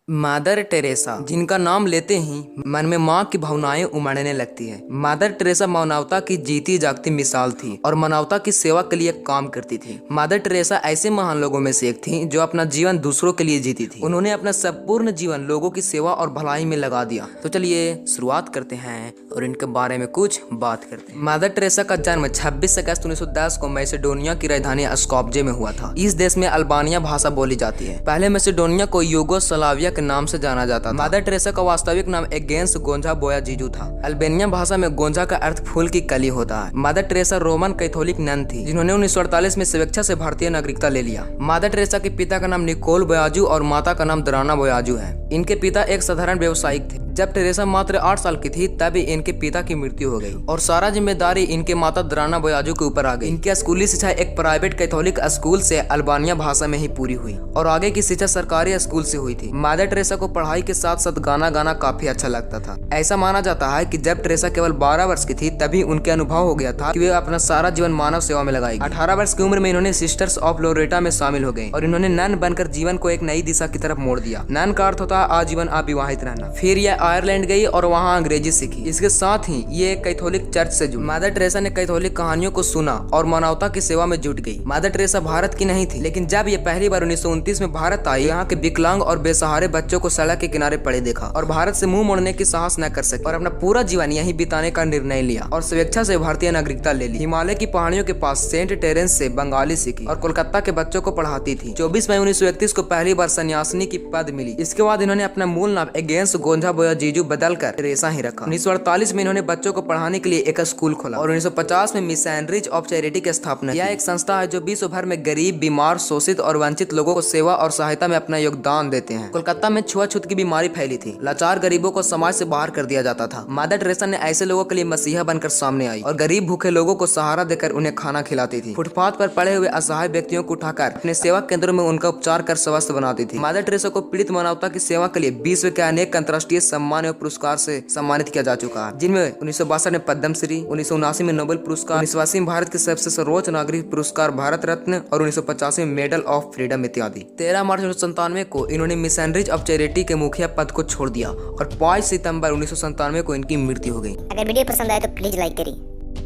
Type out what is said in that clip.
Mother Teresa, जिनका नाम लेते ही मन में माँ की भावनाएं उमड़ने लगती है। मदर टेरेसा मानवता की जीती जागती मिसाल थी और मानवता की सेवा के लिए काम करती थी। मदर टेरेसा ऐसे महान लोगों में से एक थी जो अपना जीवन दूसरों के लिए जीती थी। उन्होंने अपना संपूर्ण जीवन लोगों की सेवा और भलाई में लगा दिया। तो चलिए शुरुआत करते हैं और इनके बारे में कुछ बात करते हैं। मदर टेरेसा का जन्म 26 अगस्त 1910 को मैसेडोनिया की राजधानी स्कॉप्जे में हुआ था। इस देश में अल्बानिया भाषा बोली जाती है। पहले मैसेडोनिया को यूगोस्लाविया के नाम से जाना जाता था। मदर टेरेसा का वास्तविक नाम एगेंस गोंजा बोयाजीजू था। अल्बानिया भाषा में गोंजा का अर्थ फूल की कली होता है। Mother Teresa Roman Catholic nun थी जिन्होंने 1948 में स्वेच्छा से भारतीय नागरिकता ले लिया। मदर टेरेसा के पिता का नाम निकोल बोयाजू और माता का नाम दराना बोयाजू है। इनके पिता एक साधारण व्यवसायिक थे। जब टेरेसा मात्र 8 साल की थी तभी इनके पिता की मृत्यु हो गई और सारा जिम्मेदारी इनके माता दराना बोयाजू के ऊपर आ गई। इनकी स्कूली शिक्षा एक प्राइवेट कैथोलिक स्कूल से अल्बानिया भाषा में ही पूरी हुई और आगे की शिक्षा सरकारी स्कूल से हुई थी। मदर टेरेसा को पढ़ाई के साथ साथ गाना गाना काफी अच्छा लगता था। ऐसा माना जाता है कि जब टेरेसा केवल 12 वर्ष की थी तभी उनके अनुभव हो गया था कि वे अपना सारा जीवन मानव सेवा में लगाएगी। 18 वर्ष की उम्र में इन्होंने सिस्टर्स ऑफ लोरेटा में शामिल हो गए और इन्होंने नन बनकर जीवन को एक नई दिशा की तरफ मोड़ दिया। नन का अर्थ होता है आजीवन अविवाहित रहना। फिर यह आयरलैंड गई और वहाँ अंग्रेजी सीखी। इसके साथ ही ये कैथोलिक चर्च से जुड़ी। मदर टेरेसा ने कैथोलिक कहानियों को सुना और मानवता की सेवा में जुट गई। मदर टेरेसा भारत की नहीं थी, लेकिन जब ये पहली बार 1929 में भारत आई, यहाँ के विकलांग और बेसहारे बच्चों को सड़क के किनारे पड़े देखा और भारत से मुंह मोड़ने की साहस न कर सके और अपना पूरा जीवन यहीं बिताने का निर्णय लिया और स्वेच्छा से भारतीय नागरिकता ले ली। हिमालय की पहाड़ियों के पास सेंट टेरेंस से बंगाली सीखी और कोलकाता के बच्चों को पढ़ाती थी। 24 मई 1931 को पहली बार सन्यासिनी की पद मिली। इसके बाद इन्होंने अपना मूल नाम एगेंस गोंजा बोयाजीजू बदलकर टेरेसा ही रखा। 1948 में इन्होंने बच्चों को पढ़ाने के लिए एक स्कूल खोला और 1950 में मिशनरीज ऑफ चैरिटी की स्थापना की। यह एक संस्था है जो विश्व भर में गरीब, बीमार, शोषित और वंचित लोगों को सेवा और सहायता में अपना योगदान देते हैं। कोलकाता में छुआछूत की बीमारी फैली थी। लाचार गरीबों को समाज से बाहर कर दिया जाता था। मदर टेरेसा ने ऐसे लोगों के लिए मसीहा बनकर सामने आई और गरीब भूखे लोगों को सहारा देकर उन्हें खाना खिलाती थी। फुटपाथ पर पड़े हुए असहाय व्यक्तियों को उठाकर अपने सेवा केंद्रों में उनका उपचार कर स्वस्थ बनाती थी। मदर टेरेसा को पीड़ित मानवता की सेवा के लिए विश्व के अनेक अंतर्राष्ट्रीय सम्मान एवं पुरस्कार से सम्मानित किया जा चुका है, जिनमें 1962 में पद्मश्री, 1979 में नोबेल पुरस्कार, 1980 में भारत के सबसे सर्वोच्च नागरिक पुरस्कार भारत रत्न और 1985 में मेडल ऑफ फ्रीडम इत्यादि। 13 मार्च 1997 को इन्होंने मिशनरीज ऑफ चैरिटी के मुखिया पद को छोड़ दिया और 5 सितंबर 1997 को इनकी मृत्यु हो गई। अगर वीडियो पसंद आए तो प्लीज लाइक करिए।